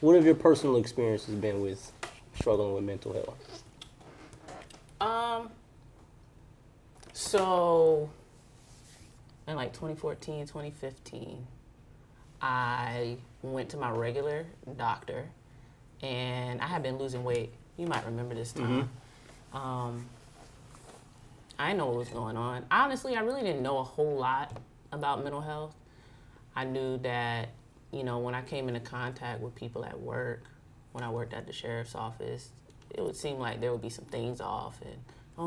What have your personal experiences been with struggling with mental health? So in like 2014, 2015, I went to my regular doctor, and I had been losing weight. You might remember this time. I didn't know what was going on. Honestly, I really didn't know a whole lot about mental health. I knew that, when I came into contact with people at work, when I worked at the sheriff's office, it would seem like there would be some things off, and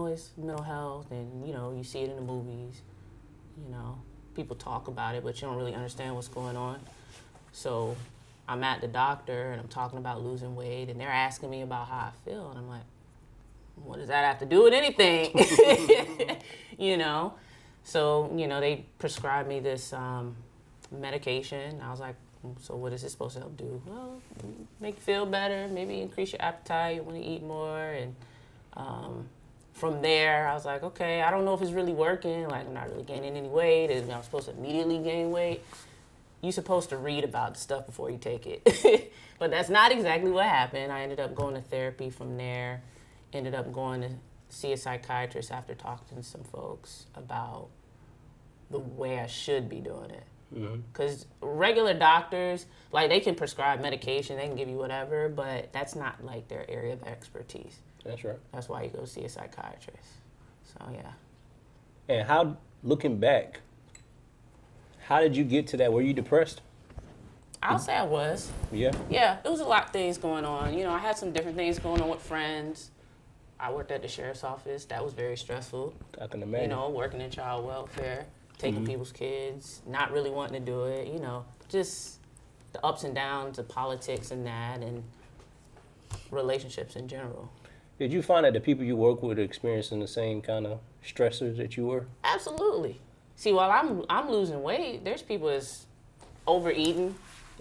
it's mental health, and you see it in the movies. People talk about it, but you don't really understand what's going on. So I'm at the doctor, and I'm talking about losing weight, and they're asking me about how I feel, and I'm like, what does that have to do with anything? So they prescribed me this medication. I was like, so what is this supposed to help do? Well, make you feel better, maybe increase your appetite, you want to eat more. And from there, I was like, okay, I don't know if it's really working. Like, I'm not really gaining any weight, and I'm supposed to immediately gain weight. You're supposed to read about the stuff before you take it. But that's not exactly what happened. I ended up going to therapy from there. Ended up going to see a psychiatrist after talking to some folks about the way I should be doing it. Because regular doctors, like, they can prescribe medication, they can give you whatever, but that's not like their area of expertise. That's right. That's why you go see a psychiatrist. So yeah. And how, looking back, how did you get to that? Were you depressed? I'll say I was. Yeah? Yeah, there was a lot of things going on. I had some different things going on with friends. I worked at the sheriff's office. That was very stressful. I can imagine. Working in child welfare, taking people's kids, not really wanting to do it, just the ups and downs of politics and that, and relationships in general. Did you find that the people you work with are experiencing the same kind of stressors that you were? Absolutely. See, while I'm losing weight, there's people that's overeating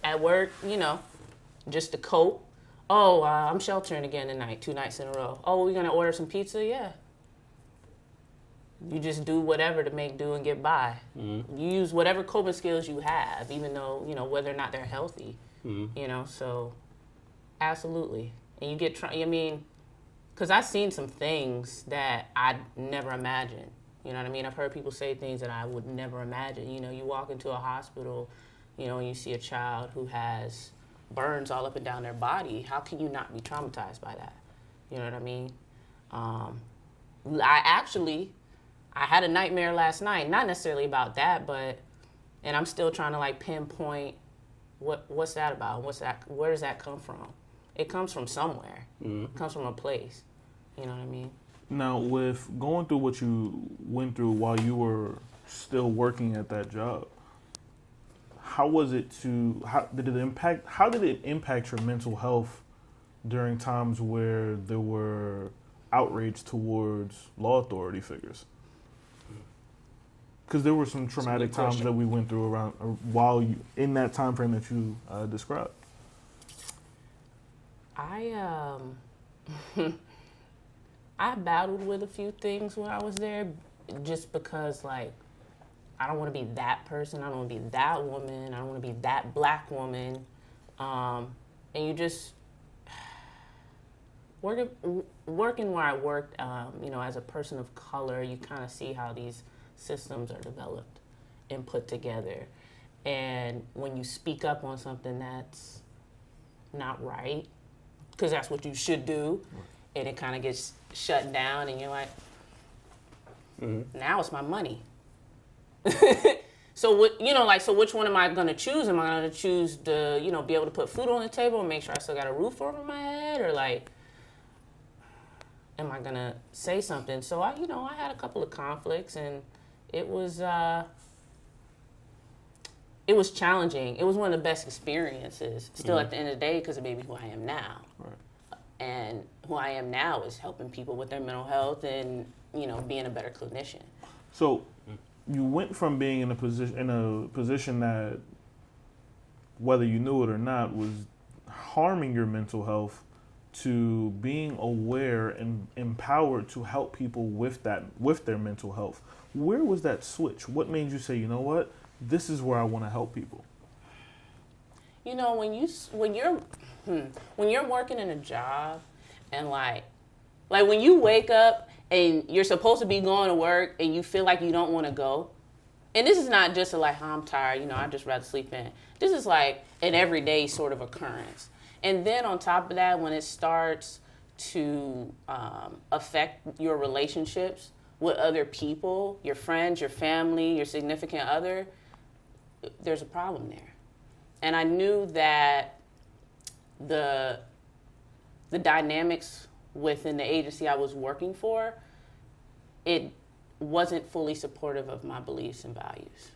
at work, just to cope. Oh, I'm sheltering again tonight, 2 nights in a row. Oh, we're going to order some pizza? Yeah. You just do whatever to make do and get by. You use whatever coping skills you have, even though, whether or not they're healthy. So absolutely. And you get, because I've seen some things that I never imagined. You know what I mean? I've heard people say things that I would never imagine. You walk into a hospital, and you see a child who has burns all up and down their body. How can you not be traumatized by that? You know what I mean? I had a nightmare last night, not necessarily about that, and I'm still trying to pinpoint what's that about? Where does that come from? It comes from somewhere. It comes from a place. You know what I mean? Now, with going through what you went through while you were still working at that job, how did it impact your mental health during times where there were outrage towards law authority figures? Because there were some traumatic times that we went through in that time frame that you described. I battled with a few things when I was there, just because I don't want to be that person. I don't want to be that woman. I don't want to be that black woman. And you just working where I worked, as a person of color, you kind of see how these systems are developed and put together. And when you speak up on something that's not right, because that's what you should do, and it kind of gets shut down, and you're like, now it's my money. So what, so which one am I going to choose? Am I going to choose to, be able to put food on the table and make sure I still got a roof over my head, or am I going to say something? So I had a couple of conflicts, and it was challenging. It was one of the best experiences. Still, at the end of the day, because it made me who I am now. Right. And who I am now is helping people with their mental health and being a better clinician. So you went from being in a position that, whether you knew it or not, was harming your mental health, to being aware and empowered to help people with their mental health. Where was that switch? What made you say, you know what, this is where I want to help people? You know, when you're working in a job, and like when you wake up and you're supposed to be going to work and you feel like you don't want to go. And this is not just like, I'm tired, you know, I'd just rather sleep in. This is like an everyday sort of occurrence. And then on top of that, when it starts to affect your relationships with other people, your friends, your family, your significant other, there's a problem there. And I knew that the dynamics within the agency I was working for, it wasn't fully supportive of my beliefs and values.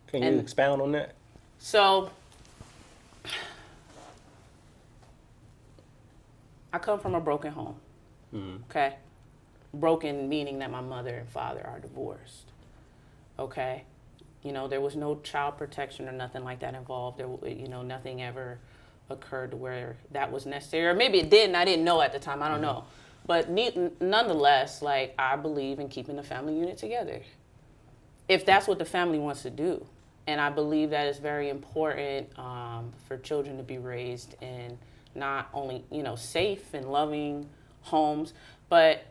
Can you expound on that? So, I come from a broken home, okay? Broken meaning that my mother and father are divorced, okay? You know, there was no child protection or nothing like that involved. You know, nothing ever occurred to where that was necessary. Or maybe it did and I didn't know at the time. I don't know. But nonetheless, like, I believe in keeping the family unit together. If that's what the family wants to do. And I believe that it's very important for children to be raised in not only, you know, safe and loving homes, but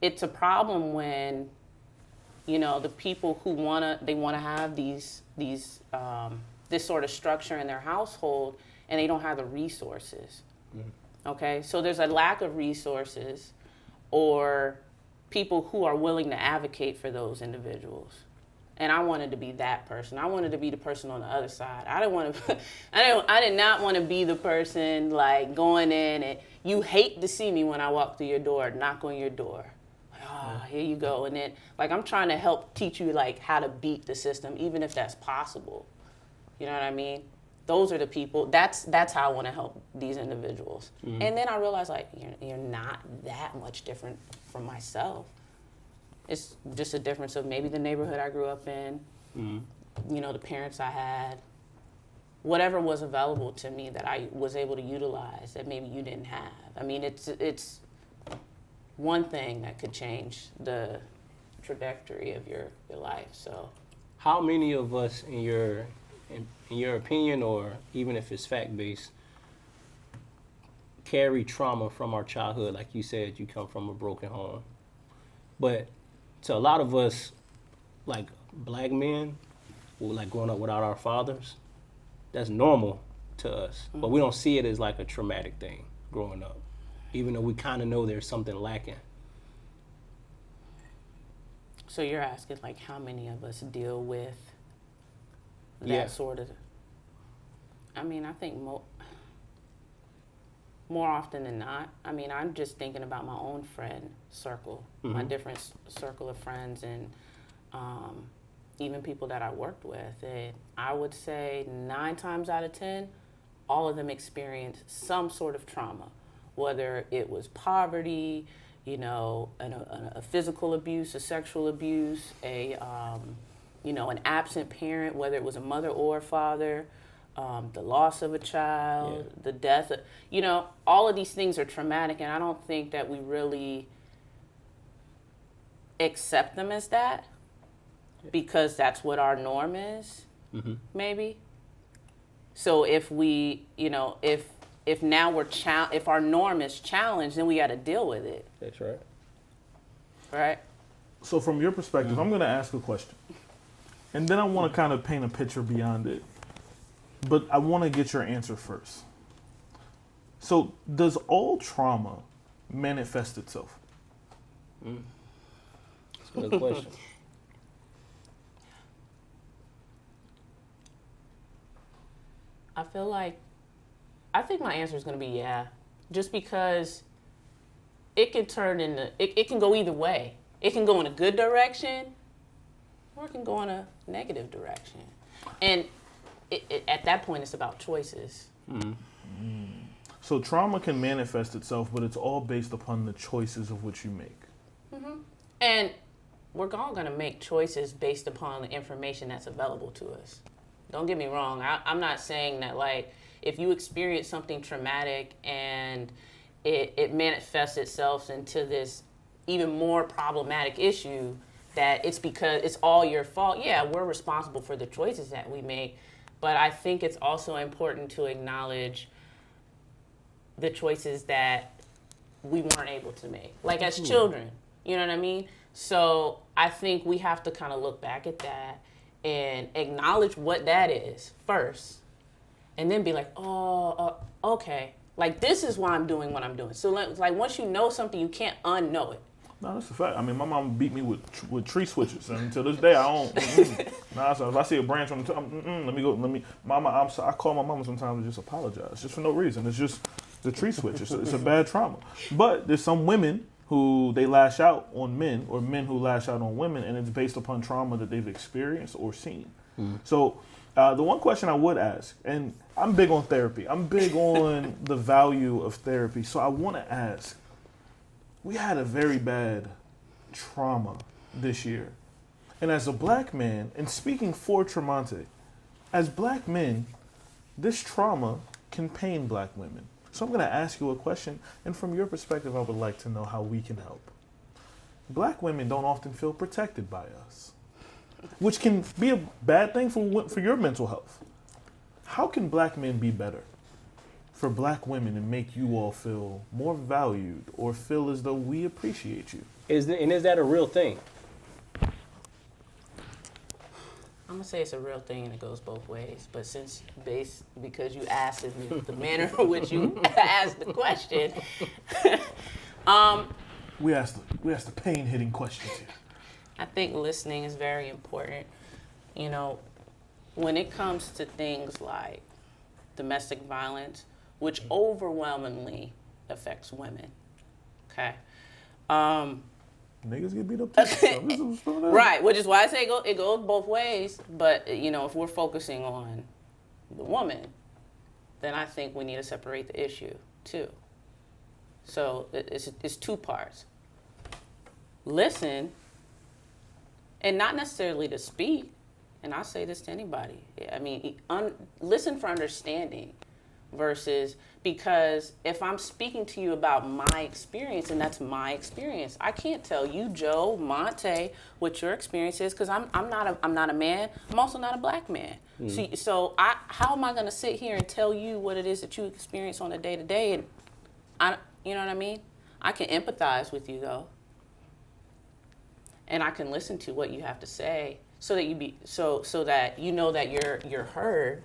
it's a problem when, you know, the people who wanna have this sort of structure in their household, and they don't have the resources. Okay, so there's a lack of resources, or people who are willing to advocate for those individuals. And I wanted to be that person. I wanted to be the person on the other side. I did not want to be the person like going in and you hate to see me when I walk through your door, knock on your door. Oh, here you go. And then, like, I'm trying to help teach you, like, how to beat the system, even if that's possible. You know what I mean? Those are the people. That's how I want to help these individuals. And then I realized, like, you're not that much different from myself. It's just a difference of maybe the neighborhood I grew up in, you know, the parents I had, whatever was available to me that I was able to utilize that maybe you didn't have. I mean, it's one thing that could change the trajectory of your life. So, how many of us, in your opinion, or even if it's fact-based, carry trauma from our childhood? Like you said, you come from a broken home. But to a lot of us, like black men, who like growing up without our fathers, that's normal to us. But we don't see it as like a traumatic thing growing up, even though we kind of know there's something lacking. So you're asking, like, how many of us deal with that sort of... I mean, I think more often than not. I mean, I'm just thinking about my own friend circle, my different circle of friends, and even people that I worked with. And I would say 9 times out of 10, all of them experienced some sort of trauma, whether it was poverty, you know, a physical abuse, a sexual abuse, you know, an absent parent, whether it was a mother or a father, the loss of a child, the death, you know, all of these things are traumatic, and I don't think that we really accept them as that because that's what our norm is, maybe. So if we, you know, if now if our norm is challenged, then we got to deal with it. That's right. Right? So from your perspective, I'm going to ask a question. And then I want to kind of paint a picture beyond it. But I want to get your answer first. So does all trauma manifest itself? That's a good question. I think my answer is going to be yeah. Just because it can turn into, it can go either way. It can go in a good direction or it can go in a negative direction. And at that point, it's about choices. So trauma can manifest itself, but it's all based upon the choices of which you make. And we're all going to make choices based upon the information that's available to us. Don't get me wrong. I'm not saying that, like, if you experience something traumatic and it manifests itself into this even more problematic issue, that it's because it's all your fault. Yeah, we're responsible for the choices that we make, But I think it's also important to acknowledge the choices that we weren't able to make, like as children, you know what I mean? So I think we have to kind of look back at that and acknowledge what that is first, and then be like, okay, like this is why I'm doing what I'm doing. So like once you know something, you can't unknow it. No, that's a fact. I mean, my mom beat me with tree switches, and to this day, I don't. Nah, so if I see a branch on the top, let me go. Mama, I call my mama sometimes and just apologize, just for no reason. It's just the tree switch. It's a bad trauma. But there's some women who they lash out on men, or men who lash out on women, and it's based upon trauma that they've experienced or seen. So the one question I would ask, and I'm big on therapy. I'm big on the value of therapy. So I want to ask. We had a very bad trauma this year. And as a black man, and speaking for Tremonte, as black men, this trauma can pain black women. So I'm going to ask you a question, and from your perspective, I would like to know how we can help. Black women don't often feel protected by us, which can be a bad thing for your mental health. How can black men be better for black women and make you all feel more valued or feel as though we appreciate you? Is that a real thing? I'm gonna say it's a real thing and it goes both ways. But because you asked it the manner in which you asked the question, We asked the pain-hitting questions here. I think listening is very important. You know, when it comes to things like domestic violence, which overwhelmingly affects women. Okay. Niggas get beat up too. Right, which is why I say it goes both ways. But, you know, if we're focusing on the woman, then I think we need to separate the issue too. So it's two parts. Listen, and not necessarily to speak, and I say this to anybody. I mean, listen for understanding. Versus, because if I'm speaking to you about my experience, and that's my experience, I can't tell you, Joe, Monte, what your experience is, because I'm not a man. I'm also not a black man. So how am I going to sit here and tell you what it is that you experience on a day to day? And you know what I mean? I can empathize with you though, and I can listen to what you have to say, so that you know that you're heard.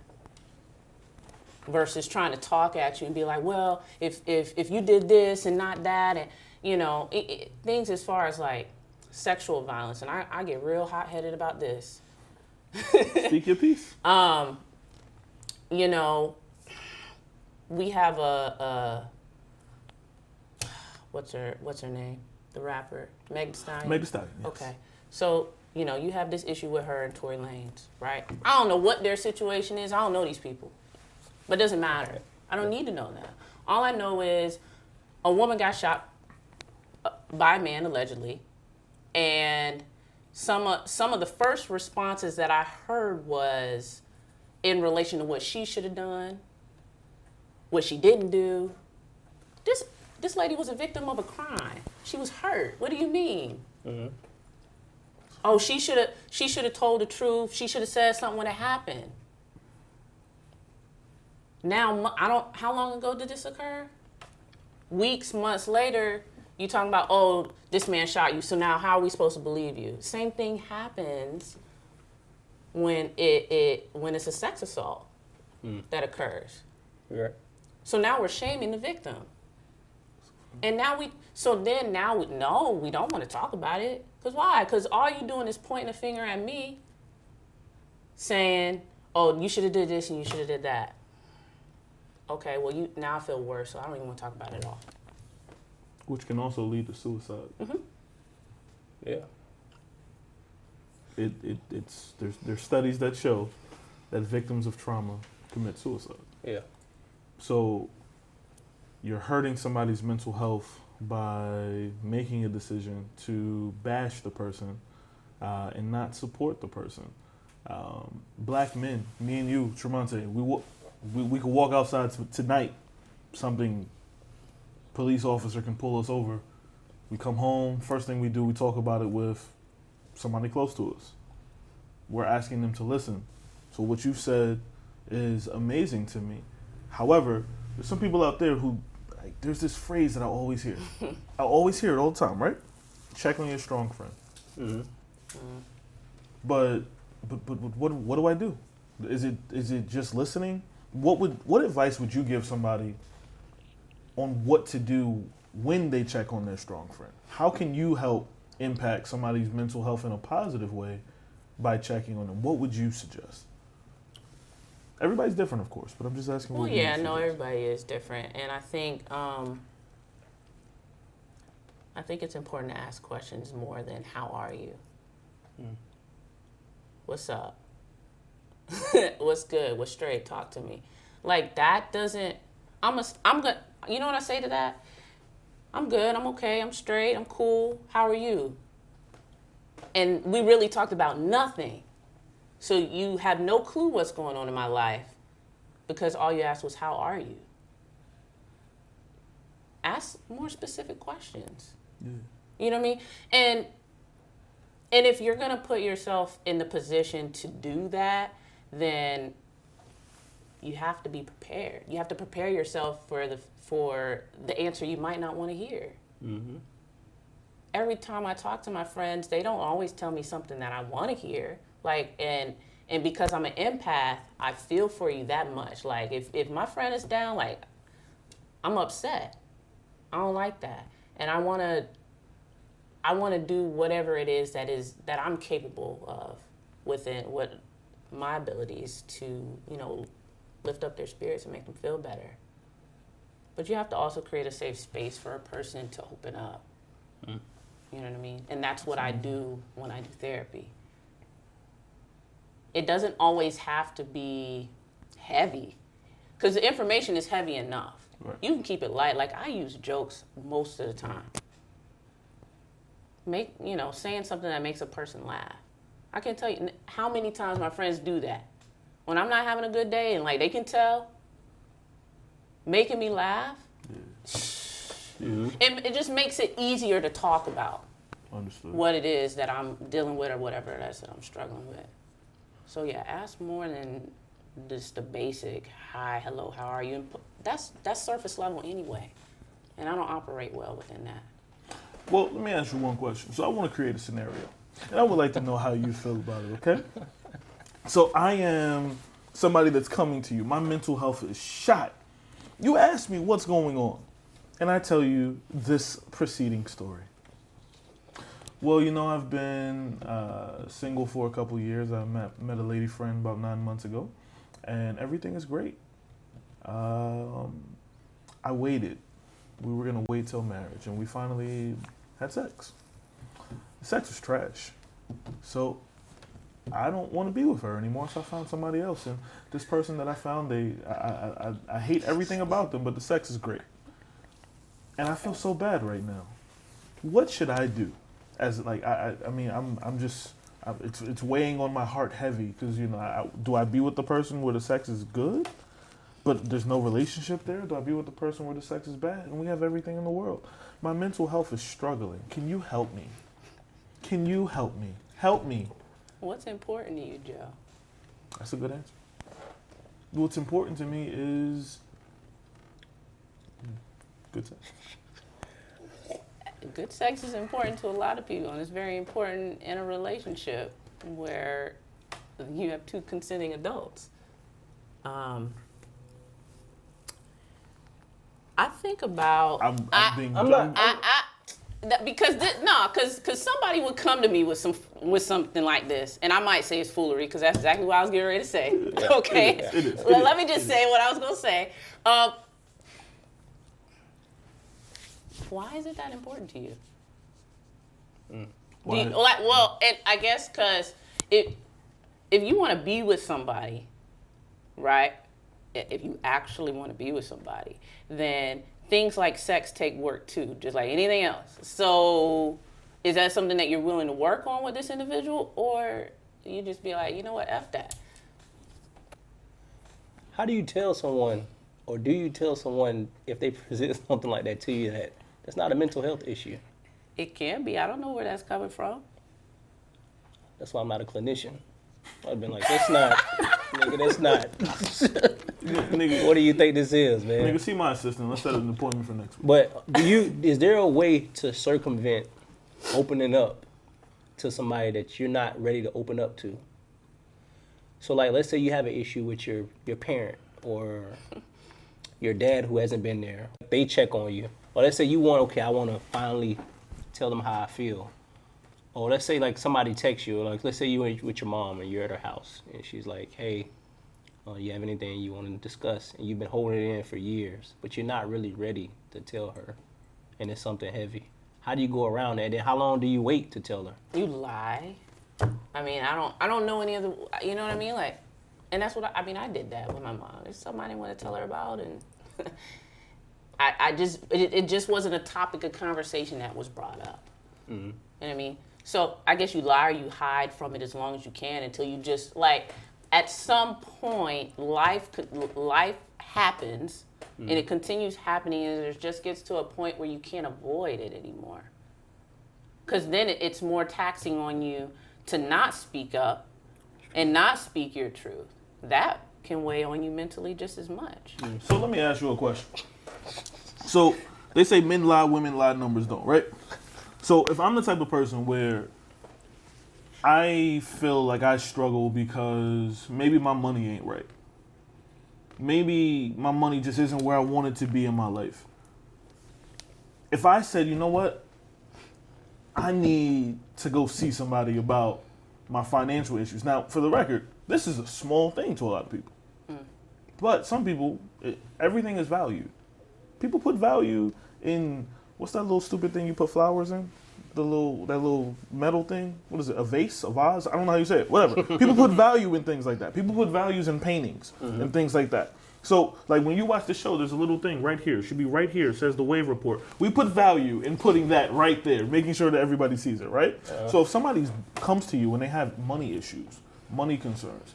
Versus trying to talk at you and be like, well, if you did this and not that, and you know, things as far as like sexual violence, and I get real hot-headed about this. Speak your piece. You know, we have a what's her name? The rapper, Meg Thee Stallion. Meg Thee Stallion. Yes. Okay, so you know, you have this issue with her and Tory Lanez, right? I don't know what their situation is. I don't know these people. But it doesn't matter. I don't need to know that. All I know is a woman got shot by a man, allegedly. And some of the first responses that I heard was in relation to what she should have done, what she didn't do. This lady was a victim of a crime. She was hurt. What do you mean? Mm-hmm. Oh, she should have told the truth. She should have said something when it happened. Now, how long ago did this occur? Weeks, months later, you talking about, oh, this man shot you, so now how are we supposed to believe you? Same thing happens when it's a sex assault that occurs. Right. So now we're shaming the victim. And now we don't want to talk about it. Because why? Because all you're doing is pointing a finger at me saying, oh, you should have did this and you should have did that. Okay, well, now I feel worse, so I don't even want to talk about it at all. Which can also lead to suicide. Mm-hmm. Yeah. There's studies that show that victims of trauma commit suicide. Yeah. So you're hurting somebody's mental health by making a decision to bash the person and not support the person. Black men, me and you, Tremonte, we could walk outside tonight. Something police officer can pull us over. We come home. First thing we do, we talk about it with somebody close to us. We're asking them to listen. So what you said is amazing to me. However, there's some people out there who, like, there's this phrase that I always hear. I always hear it all the time, right? Check on your strong friend. Mm-hmm. But what do I do? Is it just listening? What advice would you give somebody on what to do when they check on their strong friend? How can you help impact somebody's mental health in a positive way by checking on them? What would you suggest? Everybody's different, of course, but I'm just asking. Well, what you yeah, suggest. no, everybody is different, and I think it's important to ask questions more than "How are you?" What's up? What's good? What's straight? Talk to me. Like that doesn't. I'm good. You know what I say to that? I'm good. I'm okay. I'm straight. I'm cool. How are you? And we really talked about nothing. So you have no clue what's going on in my life because all you asked was, how are you? Ask more specific questions. Yeah. You know what I mean? And if you're going to put yourself in the position to do that, then you have to be prepared. You have to prepare yourself for the answer you might not want to hear. Mm-hmm. Every time I talk to my friends, they don't always tell me something that I want to hear. Like, and because I'm an empath, I feel for you that much. Like, if my friend is down, like, I'm upset. I don't like that. And I want to do whatever it is that I'm capable of within what my abilities to, lift up their spirits and make them feel better. But you have to also create a safe space for a person to open up. Mm. You know what I mean? And that's what I do when I do therapy. It doesn't always have to be heavy, because the information is heavy enough. Right. You can keep it light. Like, I use jokes most of the time. Saying something that makes a person laugh. I can't tell you how many times my friends do that. When I'm not having a good day and, like, they can tell, making me laugh, it just makes it easier to talk about. Understood. What it is that I'm dealing with or whatever it is that I'm struggling with. So, yeah, ask more than just the basic, hi, hello, how are you? And that's surface level anyway. And I don't operate well within that. Well, let me ask you one question. So I want to create a scenario, and I would like to know how you feel about it, okay? So I am somebody that's coming to you. My mental health is shot. You ask me what's going on, and I tell you this preceding story. Well, I've been single for a couple years. I met a lady friend about 9 months ago, and everything is great. I waited. We were going to wait till marriage, and we finally had sex. The sex was trash. So I don't want to be with her anymore, so I found somebody else. And this person that I found, I hate everything about them, but the sex is great. And I feel so bad right now. What should I do? It's weighing on my heart heavy because, do I be with the person where the sex is good, but there's no relationship there? Do I be with the person where the sex is bad and we have everything in the world? My mental health is struggling. Can you help me? Can you help me? Help me. What's important to you, Joe? That's a good answer. What's important to me is good sex. Good sex is important to a lot of people, and it's very important in a relationship where you have two consenting adults. I think about because somebody would come to me with something like this, and I might say it's foolery because that's exactly what I was getting ready to say. Yeah, okay, it is. Let me just say what I was going to say. Why is it that important to you? And I guess because if you want to be with somebody, right? If you actually want to be with somebody, then things like sex take work too, just like anything else. So is that something that you're willing to work on with this individual, or you just be like, you know what, F that? How do you tell someone, or do you tell someone if they present something like that to you that that's not a mental health issue? It can be. I don't know where that's coming from. That's why I'm not a clinician. I've been like, that's not Nigga, that's not. Nigga, What do you think this is, man? nigga, see my assistant. Let's set an appointment for next week. But is there a way to circumvent opening up to somebody that you're not ready to open up to? So like, let's say you have an issue with your parent or your dad who hasn't been there. They check on you. Or let's say I want to finally tell them how I feel. Or let's say like somebody texts you, like let's say you with your mom and you're at her house and she's like, hey, you have anything you want to discuss? And you've been holding it in for years, but you're not really ready to tell her and it's something heavy. How do you go around that? And then how long do you wait to tell her? You lie. I mean, I don't know any other, you know what I mean? Like, and that's what I mean, I did that with my mom. There's something I didn't want to tell her about, and it just wasn't a topic of conversation that was brought up. Mm-hmm. You know what I mean? So I guess you lie or you hide from it as long as you can until you just, like, at some point, life happens, and it continues happening, and it just gets to a point where you can't avoid it anymore. Because then it's more taxing on you to not speak up and not speak your truth. That can weigh on you mentally just as much. So let me ask you a question. So they say men lie, women lie, numbers don't, right? So if I'm the type of person where I feel like I struggle because maybe my money ain't right. Maybe my money just isn't where I want it to be in my life. If I said, you know what? I need to go see somebody about my financial issues. Now, for the record, this is a small thing to a lot of people. But some people, everything is valued. People put value in, what's that little stupid thing you put flowers in? That little metal thing? What is it, a vase, a vase? I don't know how you say it, whatever. People put value in things like that. People put values in paintings and things like that. So, like, when you watch the show, there's a little thing right here. It should be right here. It says the wave report. We put value in putting that right there, making sure that everybody sees it, right? So if somebody comes to you and they have money issues, money concerns,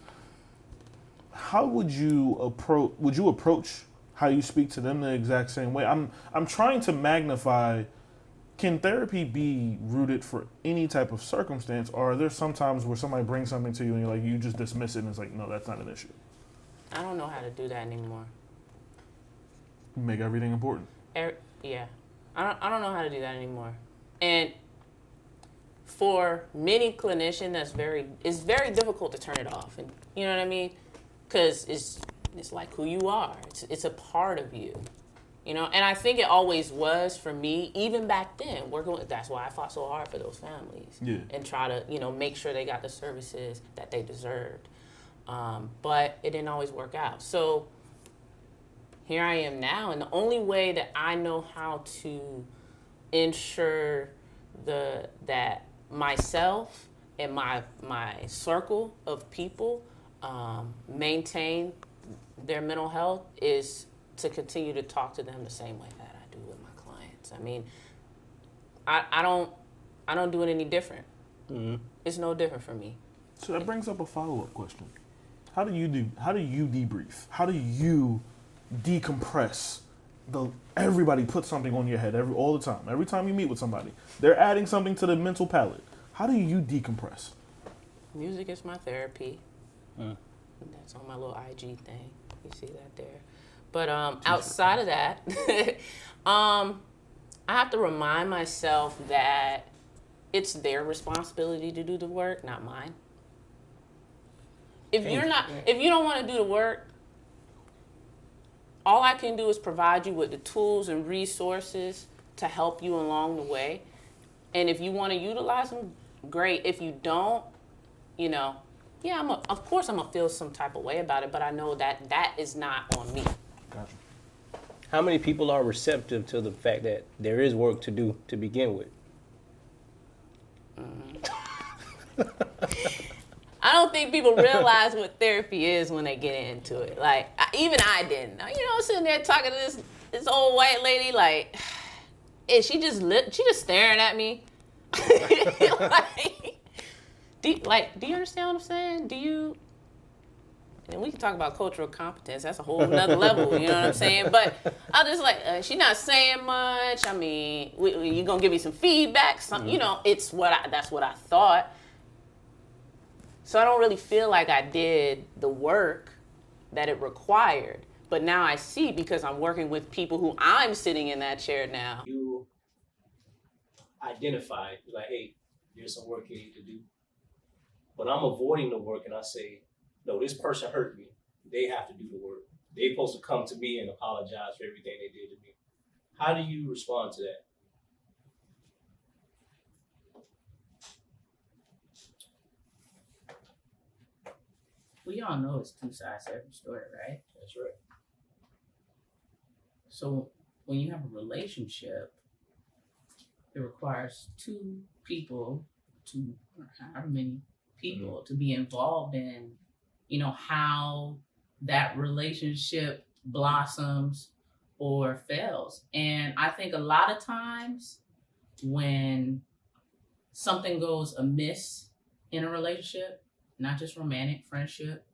how would you approach how you speak to them the exact same way? I'm trying to magnify, can therapy be rooted for any type of circumstance, or are there some times where somebody brings something to you and you're like, you just dismiss it and it's like, no, that's not an issue? I don't know how to do that anymore. Make everything important. Yeah. I don't know how to do that anymore. And for many clinicians, it's very difficult to turn it off. And you know what I mean? Because it's like who you are. It's a part of you. You know, and I think it always was for me, even back then. That's why I fought so hard for those families. Yeah. And try to, make sure they got the services that they deserved. But it didn't always work out. So here I am now, and the only way that I know how to ensure that myself and my circle of people maintain their mental health is to continue to talk to them the same way that I do with my clients. I mean, I don't do it any different. Mm-hmm. It's no different for me. So that brings up a follow-up question. How do you debrief? How do you decompress? Everybody puts something on your head all the time. Every time you meet with somebody, they're adding something to the mental palette. How do you decompress? Music is my therapy. That's on my little IG thing. You see that there. But outside of that, I have to remind myself that it's their responsibility to do the work, not mine. If you don't want to do the work, all I can do is provide you with the tools and resources to help you along the way. And if you want to utilize them, great. If you don't, of course I'm going to feel some type of way about it, but I know that is not on me. Gotcha. How many people are receptive to the fact that there is work to do to begin with? I don't think people realize what therapy is when they get into it. Like, even I didn't. I'm sitting there talking to this old white lady, like, and she just staring at me. Do you understand what I'm saying? And we can talk about cultural competence. That's a whole nother level, you know what I'm saying? But I was just like, she's not saying much. I mean, you gonna give me some feedback? That's what I thought. So I don't really feel like I did the work that it required. But now I see, because I'm working with people who I'm sitting in that chair now. You identify, like, hey, there's some work you need to do. But I'm avoiding the work and I say, no, this person hurt me. They have to do the work. They're supposed to come to me and apologize for everything they did to me. How do you respond to that? We all know it's two sides to every story, right? That's right. So when you have a relationship, it requires two people to, or however many people, to be involved in, you know, how that relationship blossoms or fails. And I think a lot of times when something goes amiss in a relationship, not just romantic, friendship,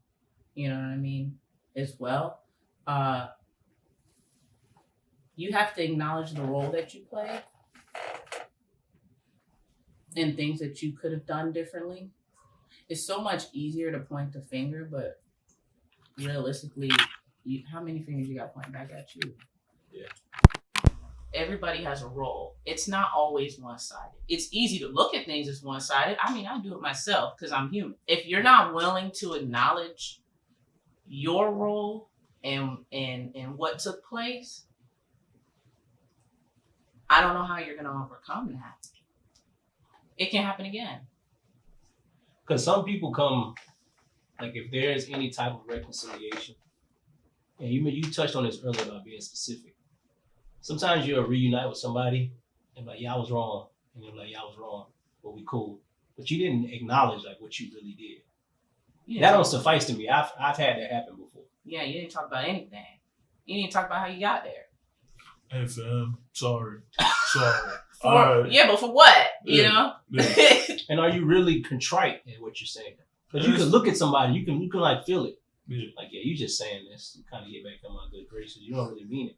you know what I mean, as well, you have to acknowledge the role that you play and things that you could have done differently. It's so much easier to point the finger, but realistically, how many fingers you got pointing back at you? Yeah. Everybody has a role. It's not always one-sided. It's easy to look at things as one-sided. I mean, I do it myself because I'm human. If you're not willing to acknowledge your role and what took place, I don't know how you're going to overcome that. It can happen again. Because some people come, like, if there's any type of reconciliation, and you touched on this earlier about being specific. Sometimes you'll reunite with somebody and be like, yeah, I was wrong. And you're like, yeah, I was wrong, but we cool. But you didn't acknowledge like what you really did. Yeah. That don't suffice to me. I've had that happen before. Yeah, you didn't talk about anything. You didn't talk about how you got there. Hey fam, sorry. Yeah, but for what? You know? Yeah. And are you really contrite in what you're saying? Because you can look at somebody, you can like feel it. Yeah. Like, yeah, you just saying this to kind of get back on my good graces. You don't really mean it.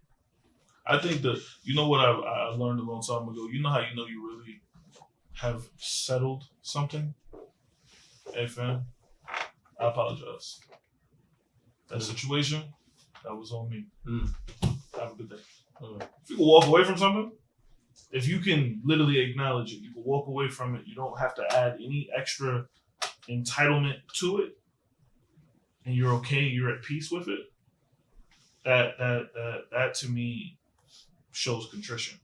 I think that, you know what I learned a long time ago? You know how you know you really have settled something? Hey fam, I apologize. That situation, that was on me. Have a good day. If you can walk away from something, if you can literally acknowledge it, you can walk away from it. You don't have to add any extra entitlement to it, and you're okay. You're at peace with it. That to me shows contrition.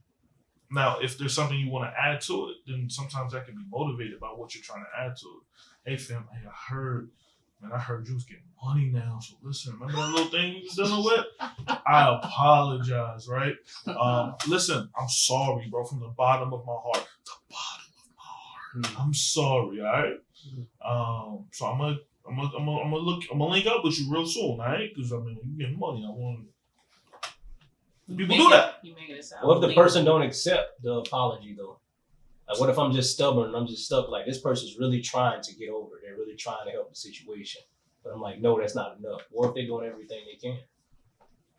Now, if there's something you want to add to it, then sometimes that can be motivated by what you're trying to add to it. Hey fam, hey, I heard you was getting money now. So listen, remember that little thing you was dealing with? I apologize, right? Listen, I'm sorry, bro, from the bottom of my heart. The bottom of my heart. I'm sorry, all right? So I'm gonna link up with you real soon, all right? Because I mean, you getting money. I want people do that. You making it sound. What if the person don't accept the apology though? Like, what if I'm just stubborn and I'm just stuck? Like, this person's really trying to get over it. They're really trying to help the situation. But I'm like, no, that's not enough. What if they're doing everything they can?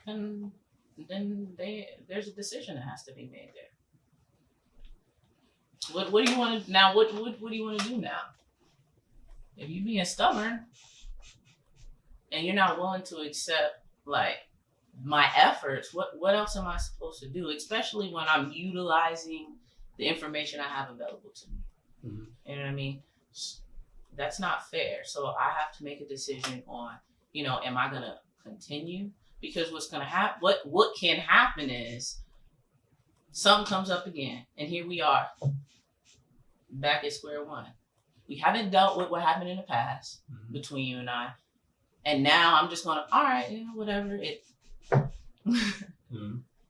And then there's a decision that has to be made there. What do you want to now? What do you want to do now? If you're being stubborn and you're not willing to accept like my efforts, what else am I supposed to do? Especially when I'm utilizing the information I have available to me. Mm-hmm. You know what I mean? That's not fair. So I have to make a decision on, you know, am I gonna continue? Because what's gonna happen? What can happen is something comes up again, and here we are, back at square one. We haven't dealt with what happened in the past between you and I, and now I'm just gonna, all right, you know, whatever it.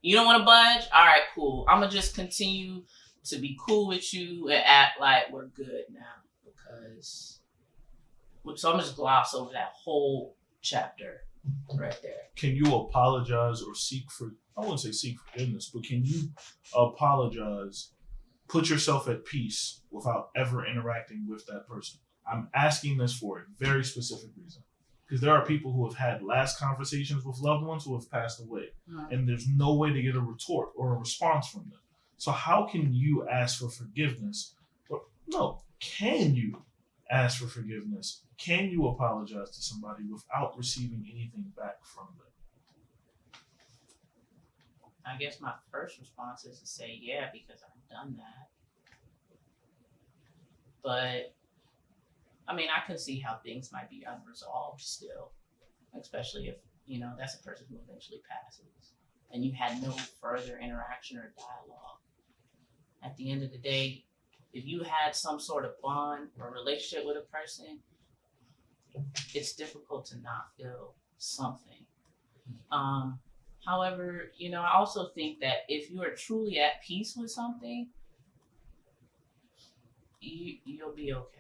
You don't want to budge? All right, cool. I'm gonna just continue to be cool with you and act like we're good now, because. So I'm just gloss over that whole chapter right there. Can you apologize or I wouldn't say seek forgiveness, but can you apologize, put yourself at peace without ever interacting with that person? I'm asking this for a very specific reason. Because there are people who have had last conversations with loved ones who have passed away, and there's no way to get a retort or a response from them. So how can you ask for forgiveness? No, can you ask for forgiveness, can you apologize to somebody without receiving anything back from them? I guess my first response is to say yeah, because I've done that. But I mean, I can see how things might be unresolved still, especially if, that's a person who eventually passes and you had no further interaction or dialogue. At the end of the day, if you had some sort of bond or relationship with a person, it's difficult to not feel something. However, I also think that if you are truly at peace with something, you'll be okay.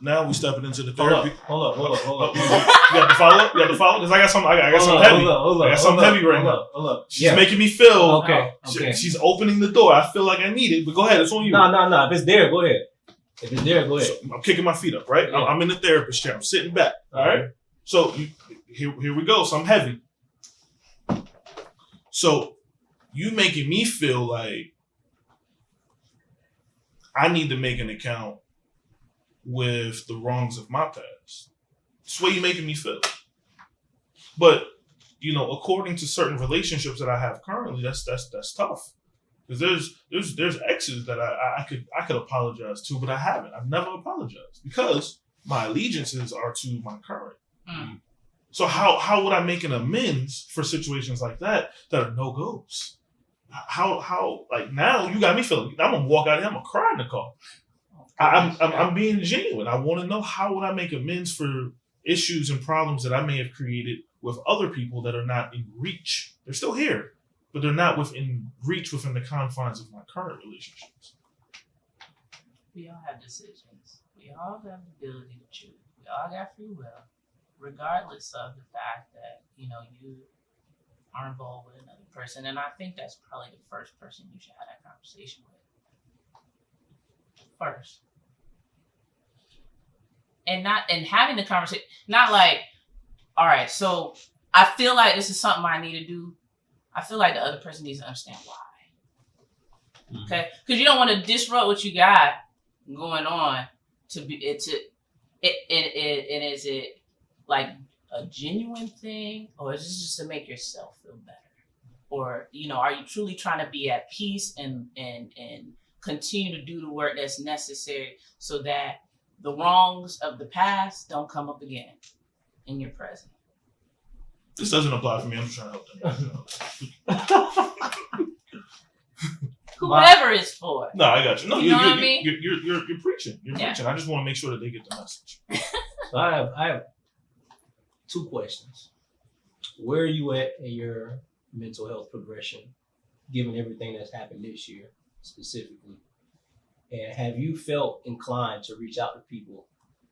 Now we stepping into the Hold therapy. up. You got the follow up? You got the follow? Because I got something heavy. I got something heavy right now. Hold up. She's making me feel. Okay. She's opening the door. I feel like I need it, but go ahead. It's on you. No. If it's there, go ahead. So, I'm kicking my feet up, right? Yeah. I'm in the therapist chair. I'm sitting back. All right. So here we go. Something heavy. So you making me feel like I need to make an account with the wrongs of my past. That's the way you're making me feel. But according to certain relationships that I have currently, that's tough. Because there's exes that I could apologize to, but I haven't. I've never apologized because my allegiances are to my current. Mm. So how would I make an amends for situations like that are no-goes? How like now you got me feeling, I'm gonna walk out here, I'm gonna cry in the car. I'm being genuine. I want to know, how would I make amends for issues and problems that I may have created with other people that are not in reach? They're still here, but they're not within reach within the confines of my current relationships. We all have decisions. We all have the ability to choose. We all got free will, regardless of the fact that, you are involved with another person. And I think that's probably the first person you should have that conversation with. First. And having the conversation, not like, all right, so I feel like this is something I need to do. I feel like the other person needs to understand why. Okay? Because you don't want to disrupt what you got going on and is it like a genuine thing, or is this just to make yourself feel better? Or, are you truly trying to be at peace and continue to do the work that's necessary so that the wrongs of the past don't come up again in your present? This doesn't apply for me. I'm just trying to help them. Whoever it's for. No, I got you. No, You know what I mean? You're preaching. You're preaching. I just want to make sure that they get the message. So I have two questions. Where are you at in your mental health progression, given everything that's happened this year specifically? And have you felt inclined to reach out to people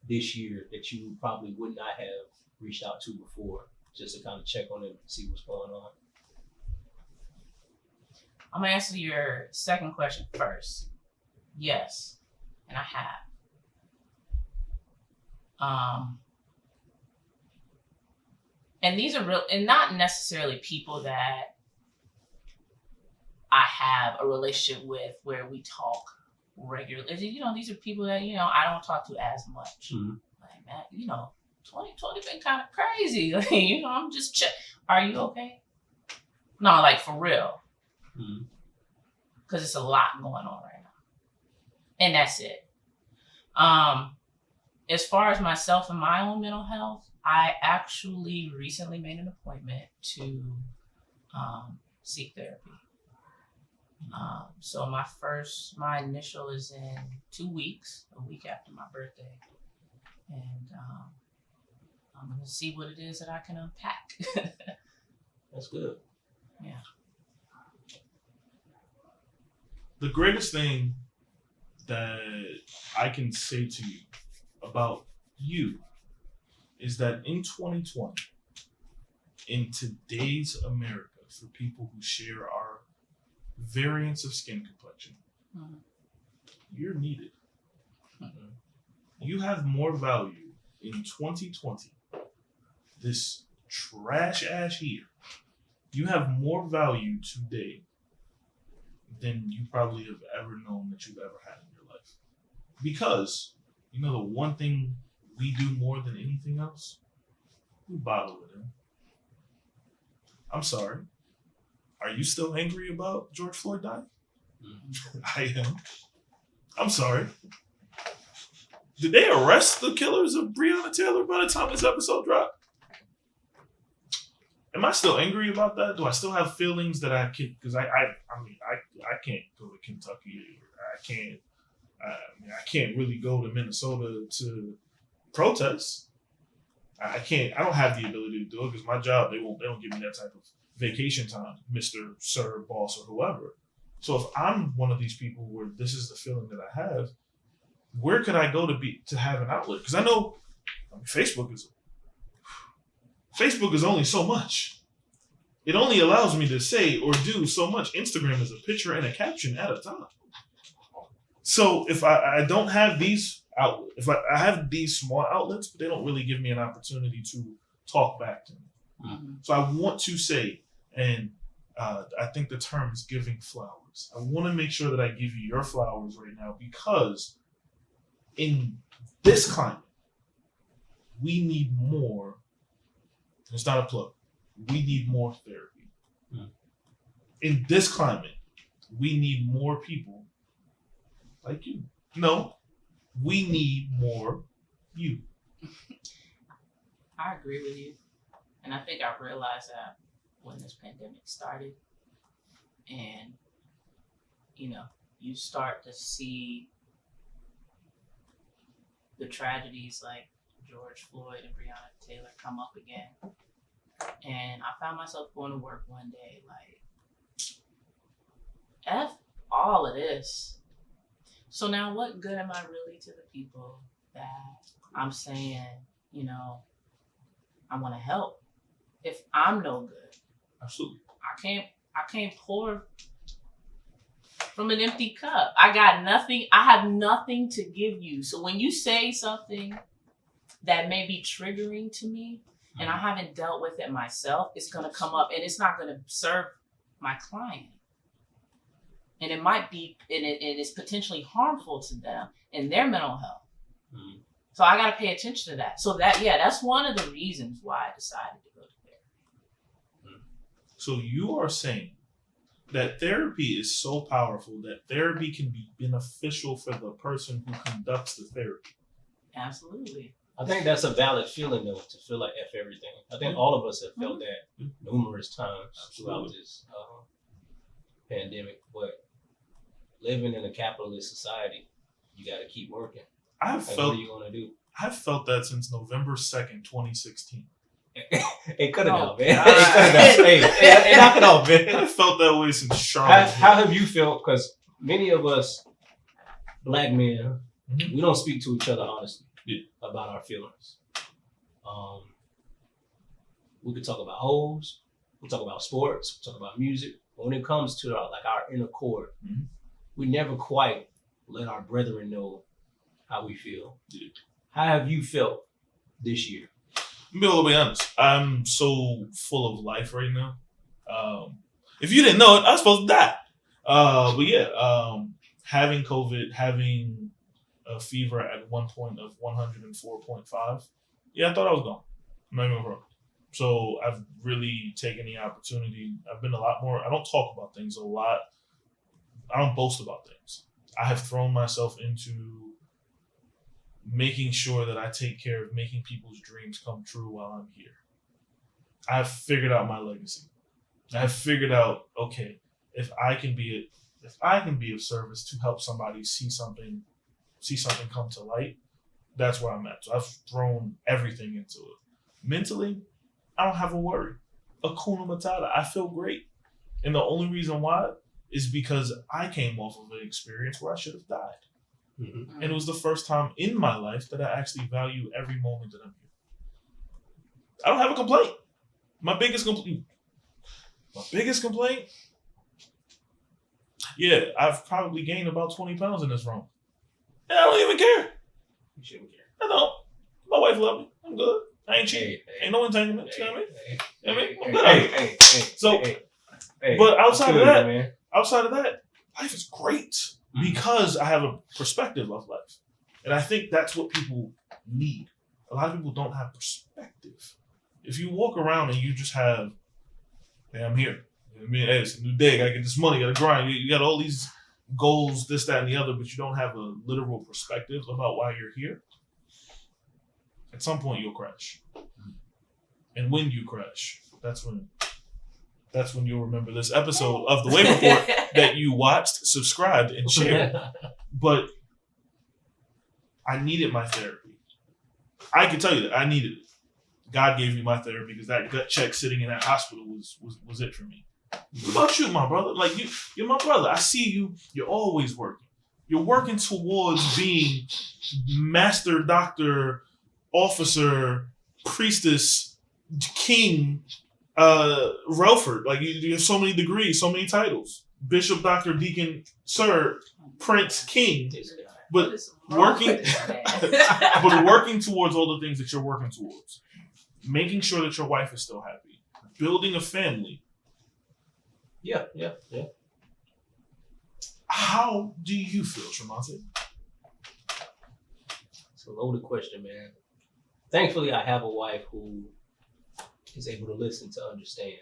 this year that you probably would not have reached out to before, just to kind of check on them and see what's going on? I'm going to answer your second question first. Yes, and I have. And these are real, and not necessarily people that I have a relationship with where we talk regularly. These are people that, I don't talk to as much. Mm-hmm. Like, man, 2020 been kind of crazy. I'm just are you okay? No, like for real. Because it's a lot going on right now. And that's it. As far as myself and my own mental health, I actually recently made an appointment to seek therapy. So my initial is in 2 weeks, a week after my birthday. And I'm going to see what it is that I can unpack. That's good. Yeah. The greatest thing that I can say to you about you is that in 2020, in today's America, for people who share our variance of skin complexion, you're needed. You have more value in 2020, this trash ass year. You have more value today than you probably have ever known that you've ever had in your life. Because You know the one thing we do more than anything else? We bottle it in. I'm sorry. Are you still angry about George Floyd dying? I am. I'm sorry. Did they arrest the killers of Breonna Taylor by the time this episode dropped? Am I still angry about that? Do I still have feelings that I can? Because I can't go to Kentucky. I can't really go to Minnesota to protest. I can't. I don't have the ability to do it because my job they don't give me that type of vacation time, Mr. Sir, boss, or whoever. So if I'm one of these people where this is the feeling that I have, where could I go to have an outlet? Because I know Facebook is only so much. It only allows me to say or do so much. Instagram is a picture and a caption at a time. So if I don't have these outlets, if I have these small outlets, but they don't really give me an opportunity to talk back to me. Mm-hmm. So I want to say, and I think the term is giving flowers. I want to make sure that I give you your flowers right now because in this climate, we need more. It's not a plug. We need more therapy. Mm. In this climate, we need more people like you. No, we need more you. I agree with you. And I think I realized that when this pandemic started. And, you start to see the tragedies like George Floyd and Breonna Taylor come up again. And I found myself going to work one day like, F all of this. So now what good am I really to the people that I'm saying, I want to help if I'm no good? Absolutely. I can't pour from an empty cup. I got nothing. I have nothing to give you. So when you say something that may be triggering to me and I haven't dealt with it myself, it's going to come up and it's not going to serve my client. And it might be, and it is potentially harmful to them and their mental health. Mm-hmm. So I got to pay attention to that. So that's one of the reasons why I decided to go to therapy. So you are saying that therapy is so powerful that therapy can be beneficial for the person who conducts the therapy. Absolutely. I think that's a valid feeling though, to feel like F everything. I think all of us have felt that numerous times throughout this pandemic. But living in a capitalist society, you got to keep working. What are you going to do? I've felt that since November 2nd, 2016. Hey, cut it out, man. Hey, knock it off, man. I felt that way since Charlotte. How have you felt? Because many of us, black men, we don't speak to each other honestly about our feelings. We could talk about hoes, we talk about sports, we talk about music. But when it comes to our inner core, we never quite let our brethren know how we feel. Yeah. How have you felt this year? I'll be a little bit honest. I'm so full of life right now. If you didn't know it, I was supposed to die. Having COVID, having a fever at one point of 104.5. Yeah, I thought I was gone. I'm not even wrong. So I've really taken the opportunity. I've been a lot more. I don't talk about things a lot. I don't boast about things. I have thrown myself into making sure that I take care of making people's dreams come true while I'm here. I've figured out my legacy. I've figured out, okay, if I can be of service to help somebody see something come to light, that's where I'm at. So I've thrown everything into it. Mentally, I don't have a worry. Hakuna Matata. I feel great. And the only reason why is because I came off of an experience where I should have died. Mm-hmm. And it was the first time in my life that I actually value every moment that I'm here. I don't have a complaint. My biggest complaint, I've probably gained about 20 pounds in this room. And I don't even care. You shouldn't care. I don't. My wife loves me. I'm good. I ain't cheating. Ain't no entanglement. You know what I mean? I'm good. But outside of that, life is great because I have a perspective of life. And I think that's what people need. A lot of people don't have perspective. If you walk around and you just have, hey, I'm here. I mean, hey, it's a new day. I gotta get this money. I gotta grind. You got all these goals, this, that, and the other, but you don't have a literal perspective about why you're here. At some point, you'll crash. And when you crash, that's when you'll remember this episode of The Wave Report that you watched, subscribed, and shared. But I needed my therapy. I can tell you that I needed it. God gave me my therapy because that gut check sitting in that hospital was it for me. What about you, my brother? Like you're my brother. I see you. You're always working. You're working towards being master, doctor, officer, priestess, king, Relford. Like you have so many degrees, so many titles: bishop, doctor, deacon, sir, prince, king. But working towards all the things that you're working towards, making sure that your wife is still happy, building a family. Yeah. How do you feel, Tremonte? It's a loaded question, man. Thankfully, I have a wife who is able to listen to understand.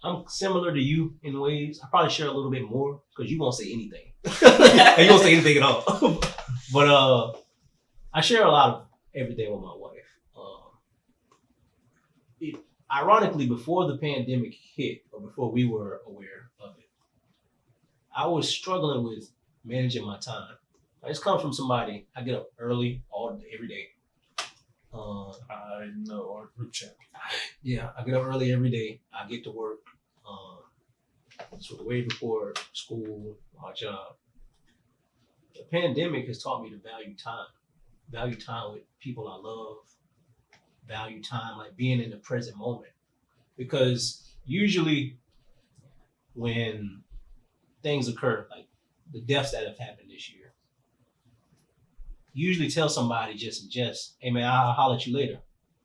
I'm similar to you in ways. I probably share a little bit more because you won't say anything. You won't say anything at all. But I share a lot of everything with my wife. Ironically, before the pandemic hit, or before we were aware of it, I was struggling with managing my time. I just come from somebody, I get up early every day. I know our group chat. Yeah, I get up early every day. I get to work. So the Wave Report, school, my job. The pandemic has taught me to value time with people I love, value time, like being in the present moment. Because usually when things occur, like the deaths that have happened this year, you usually tell somebody just in jest, hey man, I'll holler at you later.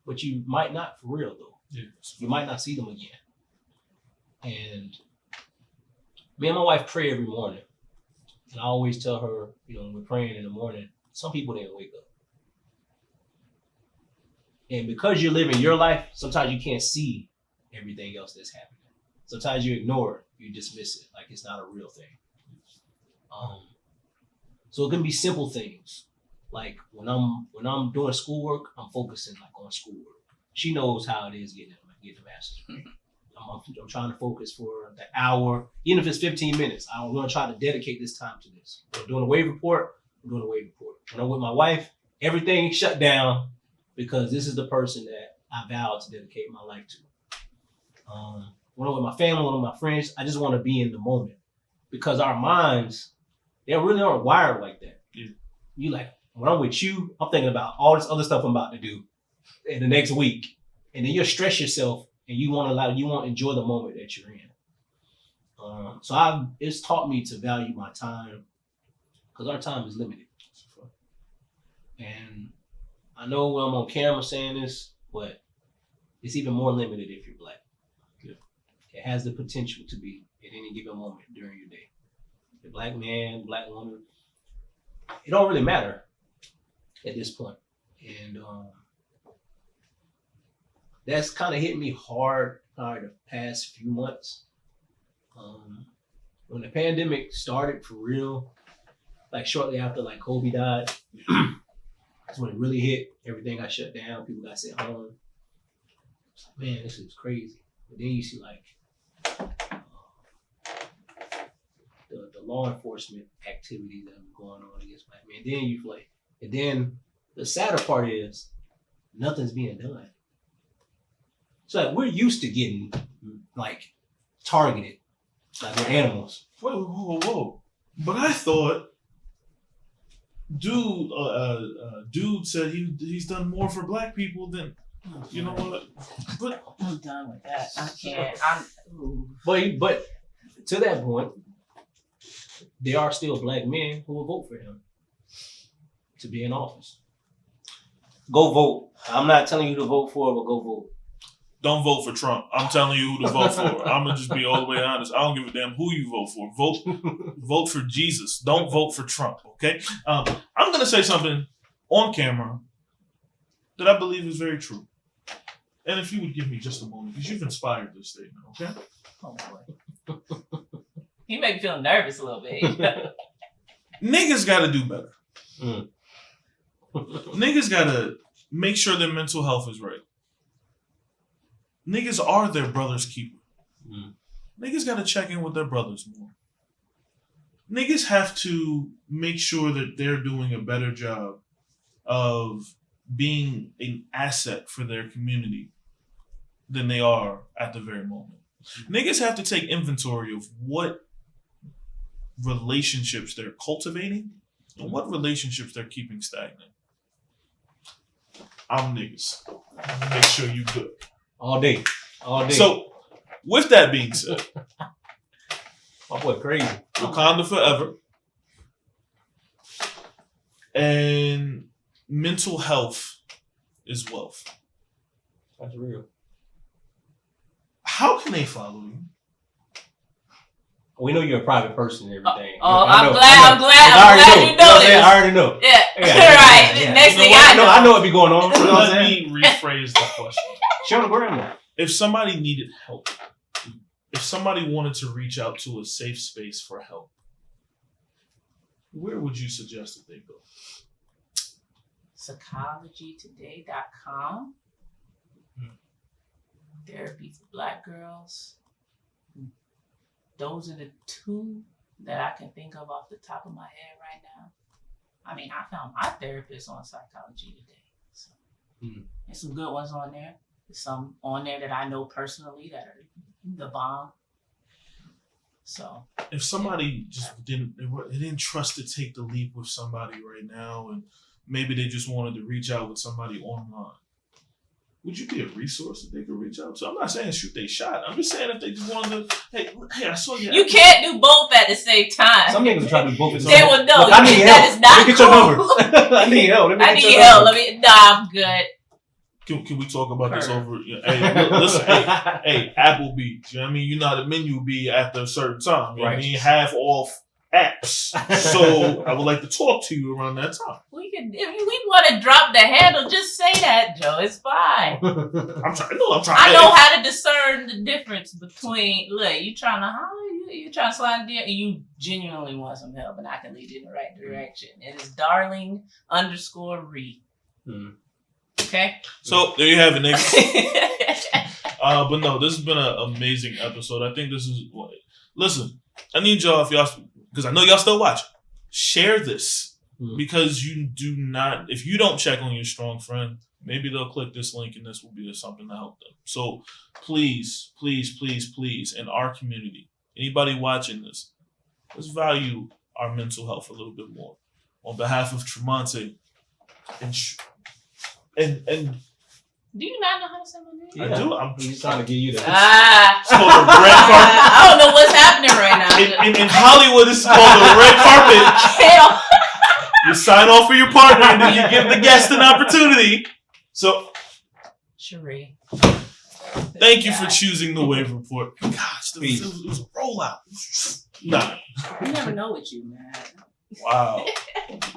But you might not for real though. Yeah. You might not see them again. And me and my wife pray every morning. And I always tell her, when we're praying in the morning, some people didn't wake up. And because you're living your life, sometimes you can't see everything else that's happening. Sometimes you ignore it, you dismiss it, like it's not a real thing. So it can be simple things. Like when I'm doing schoolwork, I'm focusing like on schoolwork. She knows how it is getting a master's degree. I'm trying to focus for the hour, even if it's 15 minutes. I'm going to try to dedicate this time to this. We're doing a Wave Report. When I'm with my wife, everything shut down because this is the person that I vowed to dedicate my life to. When I'm with my family, when I'm with my friends, I just want to be in the moment because our minds, they really aren't wired like that. Yeah. You like, when I'm with you, I'm thinking about all this other stuff I'm about to do in the next week. And then you'll stress yourself and you won't enjoy the moment that you're in. It's taught me to value my time because our time is limited. And I know I'm on camera saying this, but it's even more limited if you're Black. Yeah. It has the potential to be at any given moment during your day. The Black man, Black woman, it don't really matter at this point. And that's kind of hit me hard the past few months. When the pandemic started for real, like shortly after like Kobe died, that's when it really hit. Everything got shut down. People got sent home. Man, this is crazy. But then you see like the law enforcement activities that are going on against Black men. Then you like, and then the sadder part is nothing's being done. So like we're used to getting like targeted, like we're animals. Whoa. But I thought dude said he's done more for Black people than you know what? But I'm done with that. I can't. But to that point, there are still Black men who will vote for him to be in office. Go vote. I'm not telling you to vote for it, but go vote. don't vote for Trump. I'm telling you who to vote for. I'm gonna just be all the way honest. I don't give a damn who you vote for. Vote for Jesus. Don't vote for Trump. Okay. I'm gonna say something on camera that I believe is very true. And if you would give me just a moment, because you've inspired this statement. Okay. Oh boy. You make me feel nervous a little bit. Niggas got to do better. Niggas got to make sure their mental health is right. Niggas are their brother's keeper. Niggas got to check in with their brothers more. Niggas have to make sure that they're doing a better job of being an asset for their community than they are at the very moment. Niggas have to take inventory of what relationships they're cultivating and what relationships they're keeping stagnant. I'm niggas. Make sure you good. All day. So, with that being said, My boy crazy. Wakanda forever. And mental health is wealth. That's real. How can they follow you? We know you're a private person and everything. I'm glad you know this. I already know. Yeah, right. Yeah. Next thing I I know. I know what be going on. You know what I'm Let saying? me rephrase the question. Show the grandma. If somebody needed help, if somebody wanted to reach out to a safe space for help, where would you suggest that they go? Psychologytoday.com. Therapy for Black girls. Those are the two that I can think of off the top of my head right now. I mean, I found my therapist on Psychology Today. So there's some good ones on there. There's some on there that I know personally that are the bomb. So If somebody just they didn't trust to take the leap with somebody right now, and maybe they just wanted to reach out with somebody online, would you be a resource that they could reach out to? I'm not saying shoot they shot. I'm just saying if they just wanted to, hey, I saw you. you can't do both at the same time. Some niggas are trying to do both at the They same will time. know. Look, I need That help. is not Let me get your cool. number. I need help. Let me I get need your help. number. I'm good. Can we talk about this Her. over? Hey, listen, hey, Applebee's. You know what I mean? You know how the menu be after a certain time. You know what I Right. mean? Half off apps. So I would like to talk to you around that time. We can, if we want to drop the handle, just say that, Joe. It's fine. I'm trying. No, I'm trying. I know how to discern the difference between, look, you trying to holler, you trying to slide there, and you genuinely want some help, and I can lead you in the right direction. It is darling_re. Okay? So there you have it, niggas. But no, this has been an amazing episode. I think this is. Listen, I need y'all, if y'all, because I know y'all still watch, share this. Because you do not, if you don't check on your strong friend, maybe they'll click this link and this will be something to help them. So please, please, please, please, in our community, anybody watching this, let's value our mental health a little bit more. On behalf of Tremonte and Do you not know how to say my name? I do. I'm He's trying to give you the. It's called the red carpet. I don't know what's happening right now. In Hollywood, this is called the red carpet. Hell. You sign off for your partner and then you give the guest an opportunity. So Cherie. thank you for choosing the Wave Report. Gosh, it was a rollout. Nah. You never know with you, man. Wow.